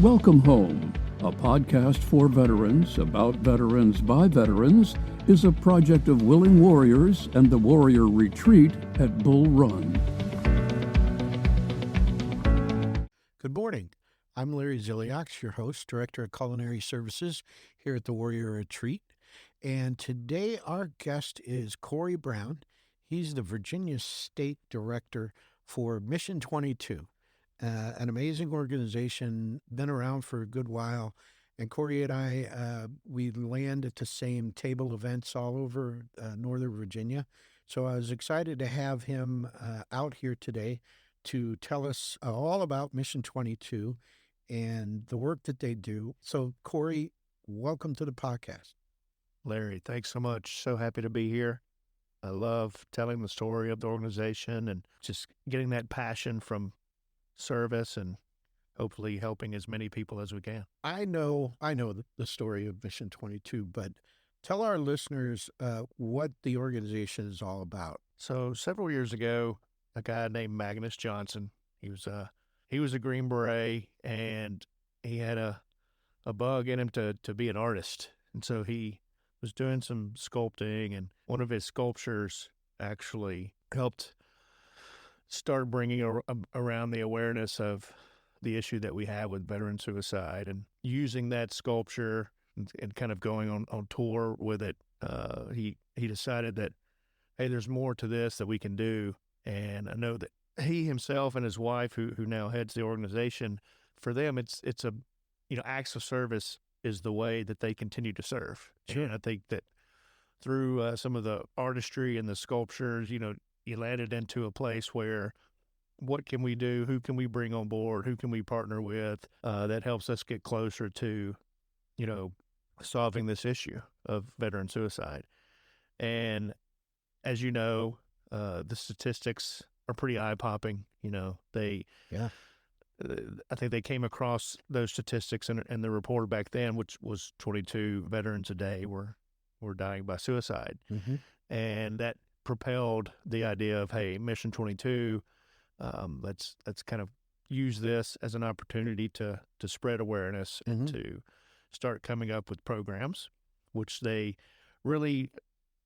Welcome Home, a podcast for veterans, about veterans by veterans, is a project of Willing Warriors and the Warrior Retreat at Bull Run. Good morning. I'm Larry Ziliak, your host, Director of Culinary Services here at the Warrior Retreat. And today our guest is Corey Brown. He's the Virginia State Director for Mission 22. An amazing organization, been around for a good while. And Corey and I, we land at the same table events all over Northern Virginia. So I was excited to have him out here today to tell us all about Mission 22 and the work that they do. So Corey, welcome to the podcast. Larry, thanks so much. So happy to be here. I love telling the story of the organization and just getting that passion from service and hopefully helping as many people as we can. I know the story of Mission 22, but tell our listeners what the organization is all about. So several years ago, a guy named Magnus Johnson, he was a Green Beret, and he had a bug in him to be an artist. And so he was doing some sculpting, and one of his sculptures actually helped start bringing around the awareness of the issue that we have with veteran suicide, and using that sculpture and kind of going on tour with it. He decided that, hey, there's more to this that we can do. And I know that he himself and his wife, who now heads the organization, for them, it's a, acts of service is the way that they continue to serve. Sure. And I think that through some of the artistry and the sculptures, you landed into a place where what can we do? Who can we bring on board? Who can we partner with that helps us get closer to, solving this issue of veteran suicide? And as you know, the statistics are pretty eye-popping. I think they came across those statistics and the report back then, which was 22 veterans a day were dying by suicide. Mm-hmm. And that propelled the idea of, hey, Mission 22, let's kind of use this as an opportunity to spread awareness and to start coming up with programs, which they really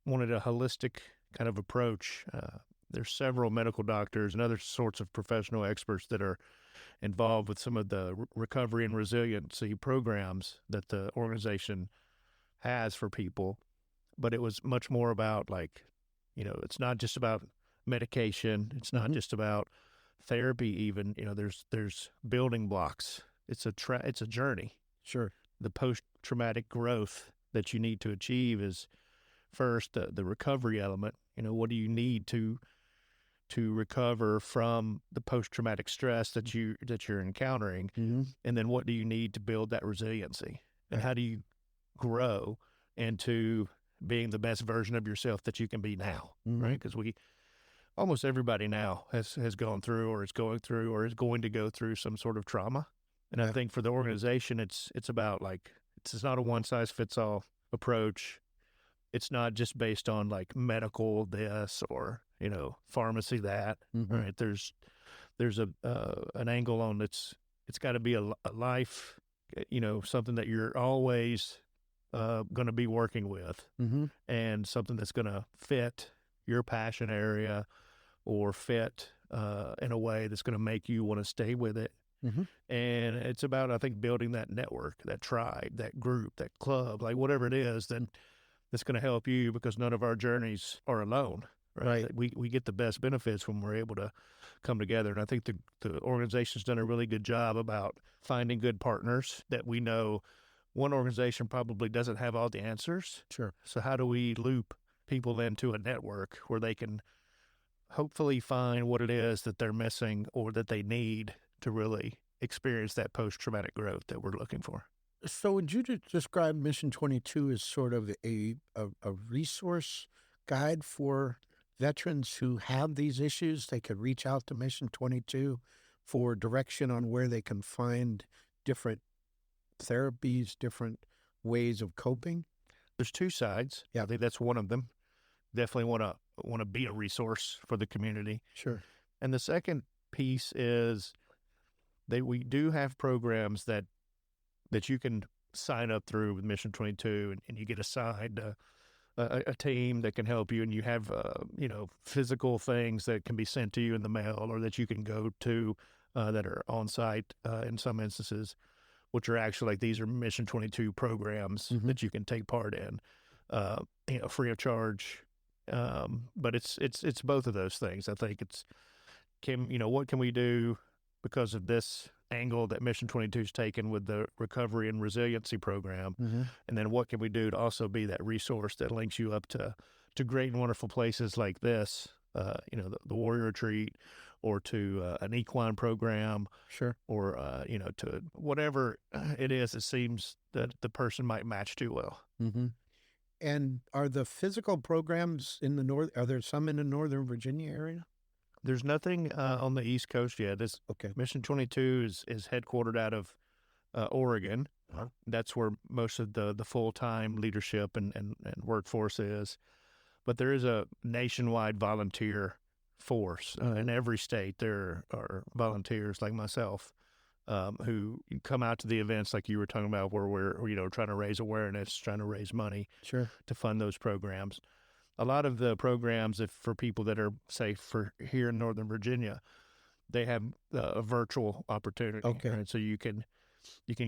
wanted a holistic kind of approach. There's several medical doctors and other sorts of professional experts that are involved with some of the recovery and resiliency programs that the organization has for people. But it was much more about it's not just about medication. It's not just about therapy even. There's building blocks. It's a journey. Sure. The post-traumatic growth that you need to achieve is first the recovery element. What do you need to recover from the post-traumatic stress that you're encountering? Mm-hmm. And then what do you need to build that resiliency? And how do you grow into being the best version of yourself that you can be now, right? Because almost everybody now has gone through or is going through or is going to go through some sort of trauma. And I think for the organization, it's about it's not a one-size-fits-all approach. It's not just based on medical this or, pharmacy that, right? There's an angle on it's got to be a life, something that you're always going to be working with, and something that's going to fit your passion area or fit in a way that's going to make you want to stay with it. And it's about, I think, building that network, that tribe, that group, that club, whatever it is that's going to help you, because none of our journeys are alone, right? We get the best benefits when we're able to come together. And I think the organization's done a really good job about finding good partners that we know. One organization probably doesn't have all the answers. Sure. So how do we loop people into a network where they can hopefully find what it is that they're missing or that they need to really experience that post-traumatic growth that we're looking for? So would you describe Mission 22 as sort of a resource guide for veterans who have these issues? They could reach out to Mission 22 for direction on where they can find different therapies, different ways of coping? There's two sides. Yeah, I think that's one of them. Definitely want to be a resource for the community. Sure. And the second piece is that we do have programs that that you can sign up through with Mission 22, and you get assigned a team that can help you, and you have physical things that can be sent to you in the mail or that you can go to that are on site in some instances, which are actually like these are Mission 22 programs that you can take part in, free of charge. But it's both of those things. I think what can we do because of this angle that Mission 22 is taken with the recovery and resiliency program, and then what can we do to also be that resource that links you up to great and wonderful places like this, the Warrior Retreat, or to an equine program, sure, or to whatever it is. It seems that the person might match too well. And are the physical programs in the north? Are there some in the Northern Virginia area? There's nothing on the East Coast yet. Okay. Mission 22 is headquartered out of Oregon. That's where most of the full-time leadership and workforce is. But there is a nationwide volunteer force. In every state, there are volunteers like myself who come out to the events like you were talking about, where we're trying to raise awareness, trying to raise money to fund those programs. A lot of the programs, for people that are, say, for here in Northern Virginia, they have a virtual opportunity. Okay. Right? So you can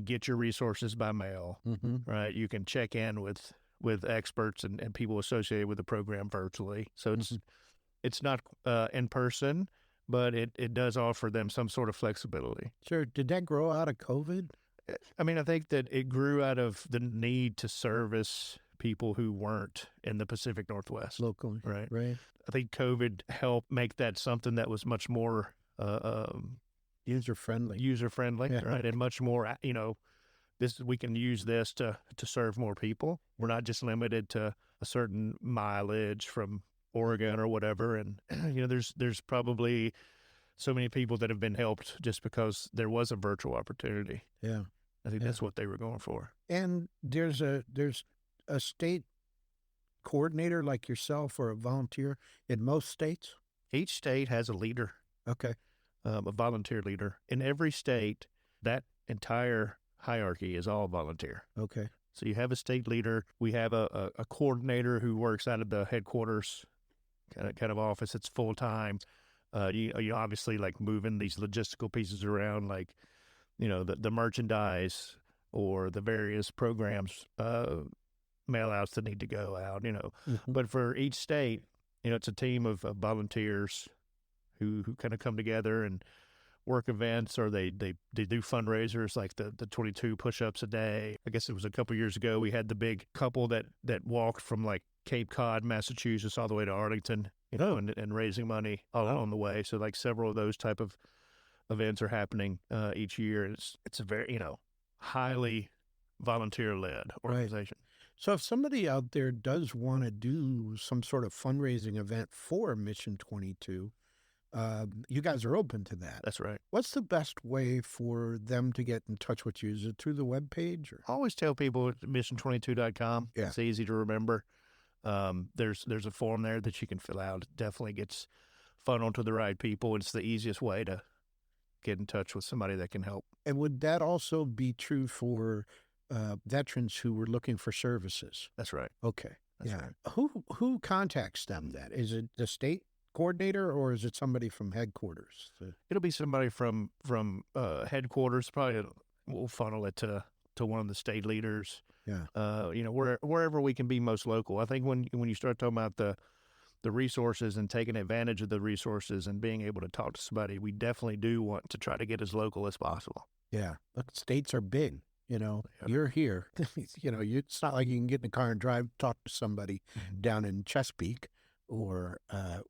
get your resources by mail, right? You can check in with experts and people associated with the program virtually. So it's not in person, but it does offer them some sort of flexibility. Sure. Did that grow out of COVID? I mean, I think that it grew out of the need to service people who weren't in the Pacific Northwest. Locally. Right. I think COVID helped make that something that was much more user-friendly. Right? And much more, we can use this to serve more people. We're not just limited to a certain mileage from Oregon or whatever. And, there's probably so many people that have been helped just because there was a virtual opportunity. Yeah. I think that's what they were going for. And there's a state coordinator like yourself or a volunteer in most states? Each state has a leader. Okay. A volunteer leader. In every state, that entire hierarchy is all volunteer. Okay. So you have a state leader. We have a coordinator who works out of the headquarters kind of office. It's full time. You obviously like moving these logistical pieces around, like the merchandise or the various programs, mail outs that need to go out. But for each state, it's a team of volunteers who kind of come together and work events, or they do fundraisers like the 22 push-ups a day. I guess it was a couple years ago we had the big couple that walked from like Cape Cod, Massachusetts, all the way to Arlington, and raising money all on the way. So like several of those type of events are happening each year. It's a very highly volunteer-led organization. Right. So if somebody out there does want to do some sort of fundraising event for Mission 22, you guys are open to that. That's right. What's the best way for them to get in touch with you? Is it through the webpage? I always tell people mission22.com. Yeah. It's easy to remember. There's a form there that you can fill out. It definitely gets funneled to the right people. It's the easiest way to get in touch with somebody that can help. And would that also be true for veterans who were looking for services? That's right. Okay. That's right. Who contacts them then? Is it the state coordinator or is it somebody from headquarters? It'll be somebody from headquarters. Probably we'll funnel it to one of the state leaders. Yeah. Wherever we can be most local. I think when you start talking about the resources and taking advantage of the resources and being able to talk to somebody, we definitely do want to try to get as local as possible. Yeah. Look, states are big. You're here. It's not like you can get in the car and drive, talk to somebody down in Chesapeake or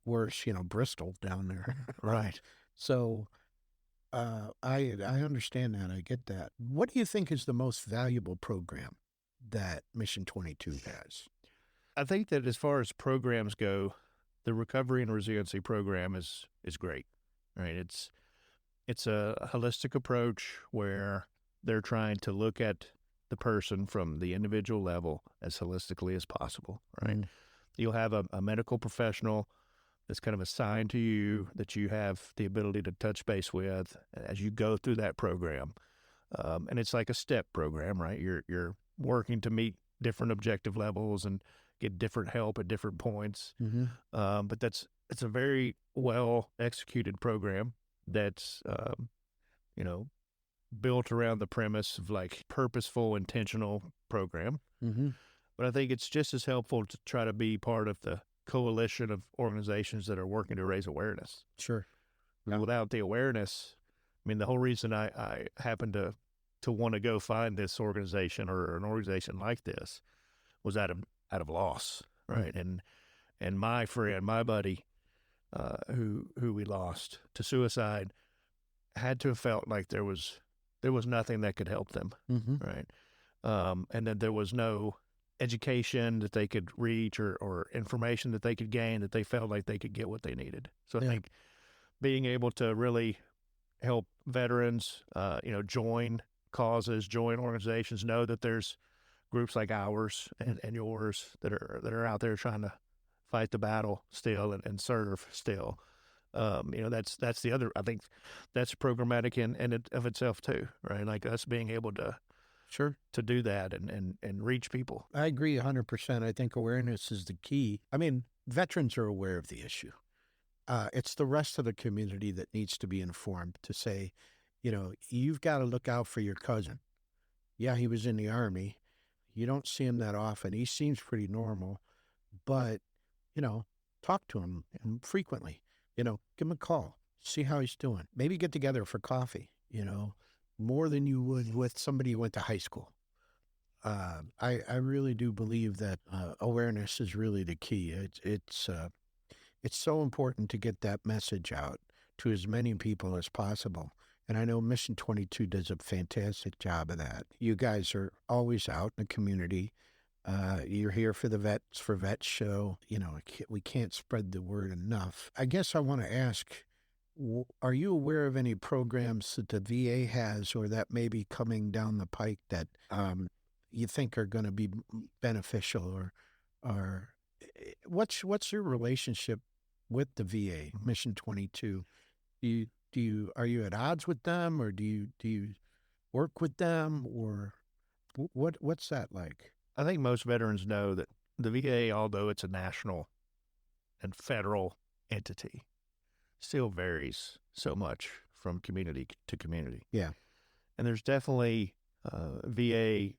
worse, Bristol down there. Right. So I understand that. I get that. What do you think is the most valuable program that Mission 22 has? I think that as far as programs go, the recovery and resiliency program is great. Right. It's a holistic approach where they're trying to look at the person from the individual level as holistically as possible, right? Mm. You'll have a medical professional that's kind of assigned to you that you have the ability to touch base with as you go through that program. And it's like a step program, right? You're working to meet different objective levels and get different help at different points. But it's a very well executed program that's you know, built around the premise of like purposeful, intentional program. But I think it's just as helpful to try to be part of the coalition of organizations that are working to raise awareness. Sure. And without the awareness, I mean, the whole reason I happened to want to go find this organization or an organization like this was out of loss, right? And my friend, my buddy, who we lost to suicide, had to have felt like there was nothing that could help them, right? And that there was no education that they could reach or information that they could gain that they felt like they could get what they needed. So I think being able to really help veterans, join causes, join organizations, know that there's groups like ours and yours that are out there trying to fight the battle still and serve still. That's the other. I think that's programmatic in it of itself too, right? Like us being able to do that and reach people. I agree 100%. I think awareness is the key. I mean, veterans are aware of the issue. It's the rest of the community that needs to be informed to say, you've got to look out for your cousin. Yeah, he was in the Army. You don't see him that often. He seems pretty normal, but, talk to him frequently. Give him a call, see how he's doing. Maybe get together for coffee, more than you would with somebody who went to high school. I really do believe that awareness is really the key. It's so important to get that message out to as many people as possible. And I know Mission 22 does a fantastic job of that. You guys are always out in the community. You're here for the Vets Show. We can't spread the word enough. I guess I want to ask, are you aware of any programs that the VA has or that may be coming down the pike that you think are going to be beneficial? Or what's your relationship with the VA, Mission 22? Are you at odds with them, or do you work with them, or what's that like? I think most veterans know that the VA, although it's a national and federal entity, still varies so much from community to community. Yeah. And there's definitely VA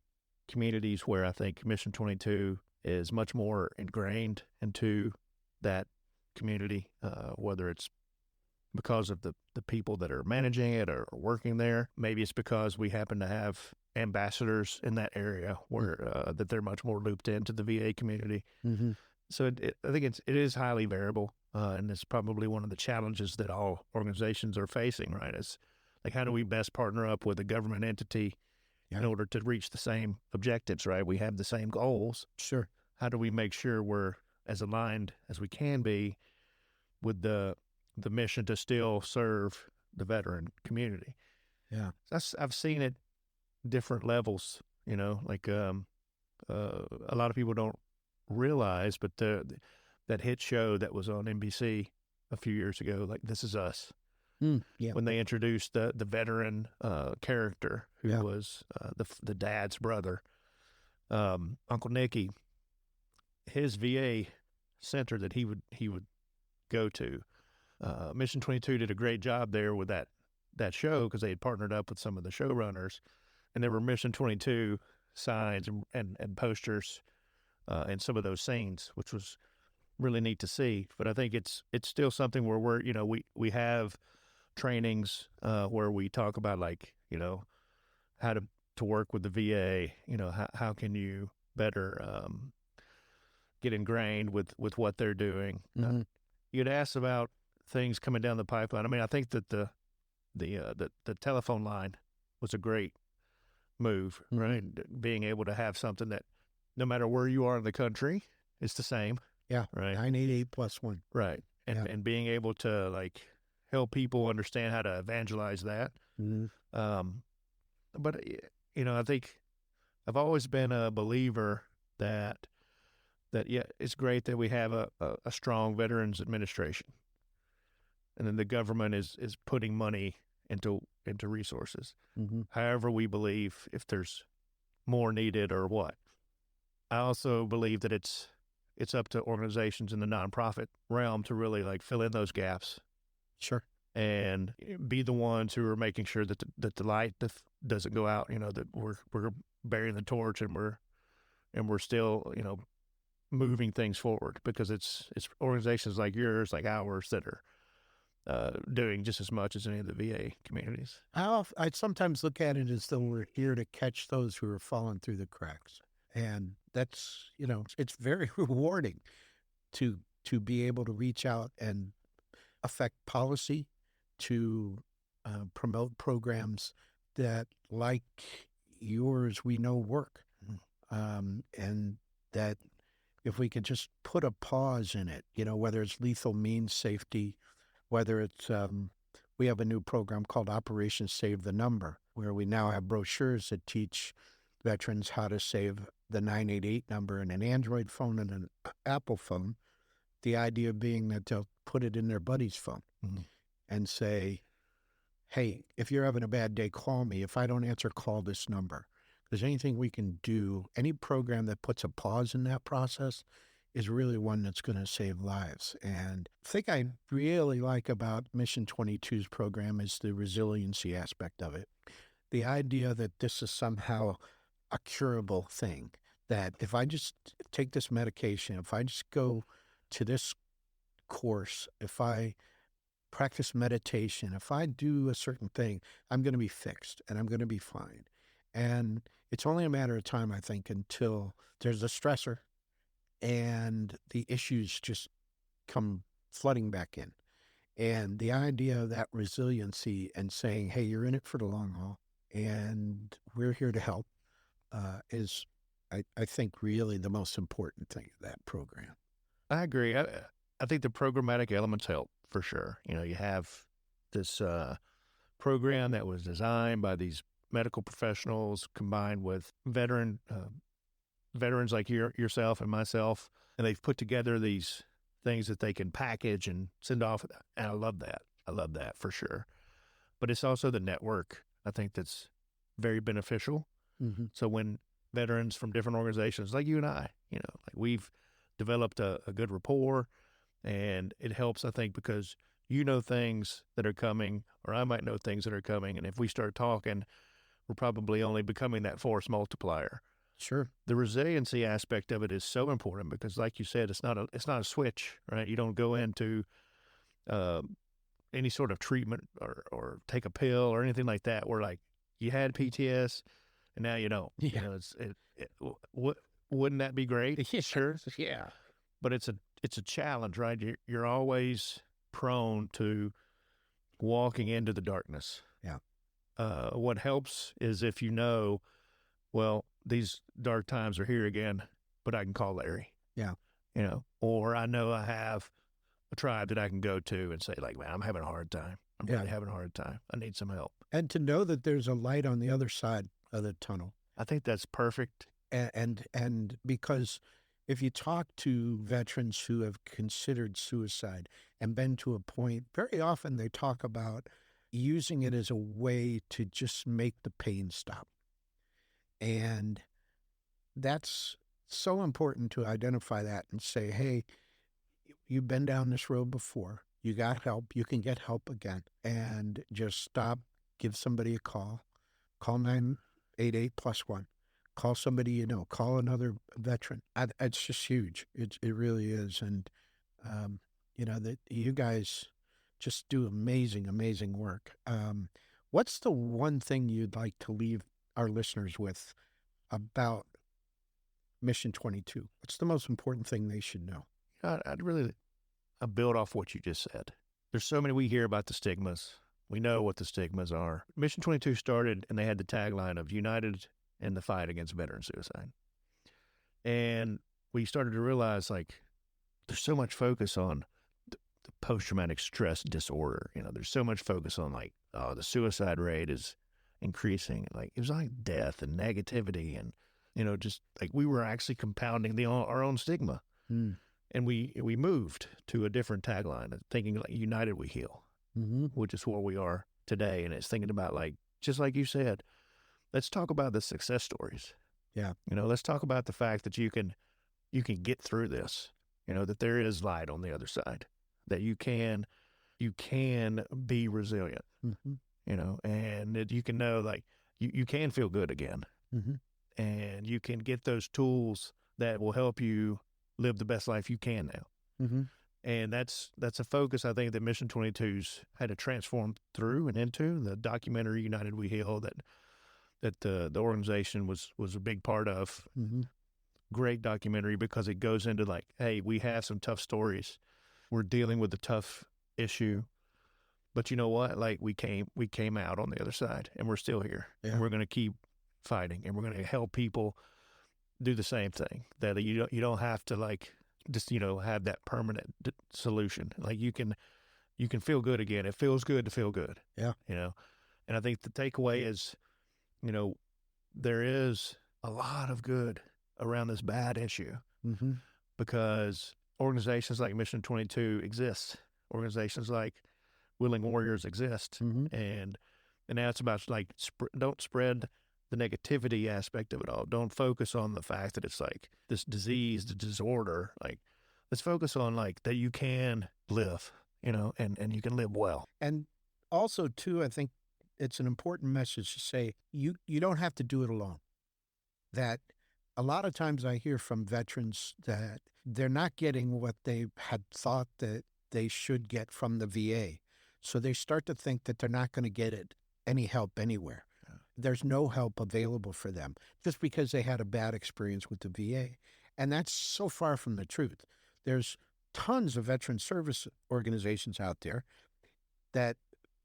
communities where I think Mission 22 is much more ingrained into that community, whether it's because of the people that are managing it or working there. Maybe it's because we happen to have ambassadors in that area where that they're much more looped into the VA community. So I think it is highly variable, and it's probably one of the challenges that all organizations are facing, right? It's like, how do we best partner up with a government entity in order to reach the same objectives, right? We have the same goals. Sure. How do we make sure we're as aligned as we can be with the mission to still serve the veteran community? Yeah. I've seen it different levels, like a lot of people don't realize, but that hit show that was on NBC a few years ago, like This Is Us, when they introduced the veteran character who was the dad's brother, Uncle Nicky, his VA center that he would go to. Mission 22 did a great job there with that show because they had partnered up with some of the showrunners, and there were Mission 22 signs and posters in some of those scenes, which was really neat to see. But I think it's still something where we have trainings where we talk about, like, how to work with the VA. How can you better get ingrained with what they're doing. You'd asked about things coming down the pipeline. I mean, I think that the telephone line was a great move, right? Being able to have something that no matter where you are in the country, it's the same. Yeah. Right. 988+1. Right. And being able to like help people understand how to evangelize that. But I think I've always been a believer that it's great that we have a strong Veterans Administration, and then the government is putting money into into resources. Mm-hmm. However, we believe if there's more needed or what. I also believe that it's up to organizations in the nonprofit realm to really like fill in those gaps. Sure. And be the ones who are making sure that the light doesn't go out. That we're bearing the torch and we're still moving things forward, because it's organizations like yours, like ours, that are doing just as much as any of the VA communities. I sometimes look at it as though we're here to catch those who are falling through the cracks. And that's, it's very rewarding to be able to reach out and affect policy, to promote programs that, like yours, we know work. And that if we could just put a pause in it, whether it's lethal means safety, whether it's, we have a new program called Operation Save the Number, where we now have brochures that teach veterans how to save the 988 number in an Android phone and an Apple phone. The idea being that they'll put it in their buddy's phone and say, hey, if you're having a bad day, call me. If I don't answer, call this number. If there's anything we can do, any program that puts a pause in that process is really one that's going to save lives. And the thing I really like about Mission 22's program is the resiliency aspect of it. The idea that this is somehow a curable thing, that if I just take this medication, if I just go to this course, if I practice meditation, if I do a certain thing, I'm going to be fixed and I'm going to be fine. And it's only a matter of time, I think, until there's a stressor and the issues just come flooding back in. And the idea of that resiliency and saying, hey, you're in it for the long haul and we're here to help is, I think, really the most important thing of that program. I agree. I think the programmatic elements help for sure. You have this program that was designed by these medical professionals combined with veterans like yourself and myself, and they've put together these things that they can package and send off. And I love that. I love that for sure. But it's also the network, I think, that's very beneficial. Mm-hmm. So when veterans from different organizations like you and I, like we've developed a good rapport, and it helps, I think, because things that are coming, or I might know things that are coming, and if we start talking, we're probably only becoming that force multiplier. Sure. The resiliency aspect of it is so important because, like you said, it's not a switch, right? You don't go into any sort of treatment or take a pill or anything like that where, like, you had PTS and now you don't. Yeah. Wouldn't that be great? Yeah. Sure. Yeah. But it's a challenge, right? You're always prone to walking into the darkness. Yeah. What helps is if well, these dark times are here again, but I can call Larry. Yeah. Or I know I have a tribe that I can go to and say, like, man, I'm having a hard time. I'm really having a hard time. I need some help. And to know that there's a light on the other side of the tunnel. I think that's perfect. And because if you talk to veterans who have considered suicide and been to a point, very often they talk about using it as a way to just make the pain stop. And that's so important to identify that and say, hey, you've been down this road before. You got help. You can get help again. And just stop, give somebody a call 988+1. Call somebody you know. Call another veteran. It's just huge. It really is. And, that you guys just do amazing, amazing work. What's the one thing you'd like to leave our listeners with about Mission 22? What's the most important thing they should know? I build off what you just said. There's so many, we hear about the stigmas. We know what the stigmas are. Mission 22 started and they had the tagline of United in the Fight Against Veteran Suicide. And we started to realize, like, there's so much focus on the post-traumatic stress disorder. There's so much focus on, like, the suicide rate is increasing. Like, it was like death and negativity and, just like we were actually compounding our own stigma. And we moved to a different tagline, thinking like United we heal, which is where we are today, and it's thinking about, like, just like you said, let's talk about the success stories. Yeah. Let's talk about the fact that you can get through this, that there is light on the other side, that you can be resilient, Mm-hmm. And that you can know, like, you can feel good again, Mm-hmm. and you can get those tools that will help you live the best life you can now. Mm-hmm. And that's a focus, I think, that Mission 22's had to transform through and into. The documentary United We Heal that the organization was a big part of. Mm-hmm. Great documentary, because it goes into, like, hey, we have some tough stories. We're dealing with a tough issue. But you know what? Like, we came out on the other side, and we're still here. Yeah. And we're going to keep fighting, and we're going to help people do the same thing. That you don't have to, like, just have that permanent solution. Like, you can feel good again. It feels good to feel good. Yeah. And I think the takeaway is, there is a lot of good around this bad issue, Mm-hmm. because organizations like Mission 22 exist. Organizations like Willing Warriors exist. Mm-hmm. And now it's about, like, don't spread the negativity aspect of it all. Don't focus on the fact that it's like this disease, the disorder. Like, let's focus on, like, that you can live, and you can live well. And also, too, I think it's an important message to say you don't have to do it alone. That a lot of times I hear from veterans that they're not getting what they had thought that they should get from the VA. So they start to think that they're not going to get any help anywhere. Yeah. There's no help available for them just because they had a bad experience with the VA. And that's so far from the truth. There's tons of veteran service organizations out there that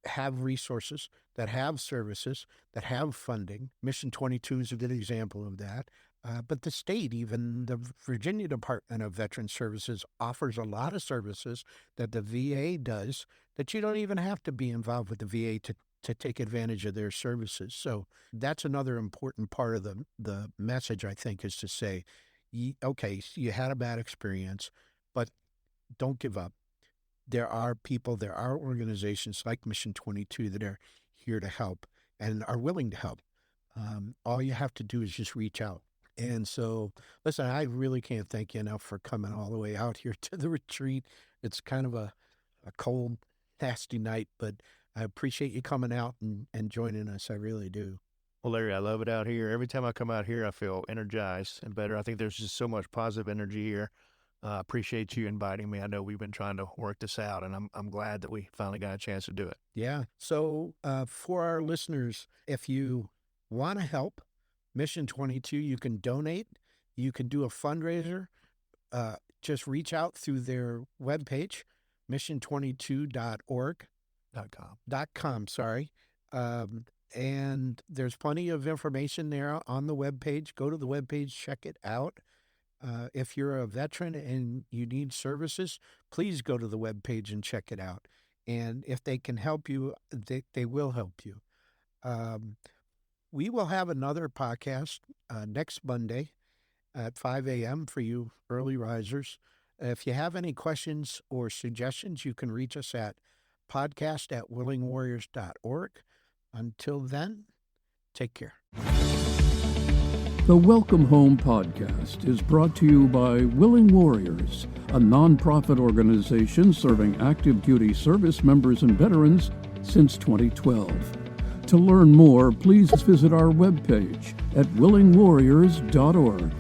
have resources, that have services, that have funding. Mission 22 is a good example of that. But the state, even the Virginia Department of Veteran Services, offers a lot of services that the VA does that you don't even have to be involved with the VA to take advantage of their services. So that's another important part of the message, I think, is to say, okay, you had a bad experience, but don't give up. There are people, there are organizations like Mission 22 that are here to help and are willing to help. All you have to do is just reach out. And so, listen, I really can't thank you enough for coming all the way out here to the retreat. It's kind of a cold, nasty night, but I appreciate you coming out and joining us. I really do. Well, Larry, I love it out here. Every time I come out here, I feel energized and better. I think there's just so much positive energy here. I appreciate you inviting me. I know we've been trying to work this out, and I'm glad that we finally got a chance to do it. Yeah. So for our listeners, if you want to help Mission 22, you can donate. You can do a fundraiser. Just reach out through their webpage, mission22.org. .com, sorry. And there's plenty of information there on the webpage. Go to the webpage, check it out. If you're a veteran and you need services, please go to the webpage and check it out. And if they can help you, they will help you. We will have another podcast next Monday at 5 a.m. for you early risers. If you have any questions or suggestions, you can reach us at podcast@willingwarriors.org. Until then, take care. The Welcome Home podcast is brought to you by Willing Warriors, a nonprofit organization serving active duty service members and veterans since 2012. To learn more, please visit our webpage at willingwarriors.org.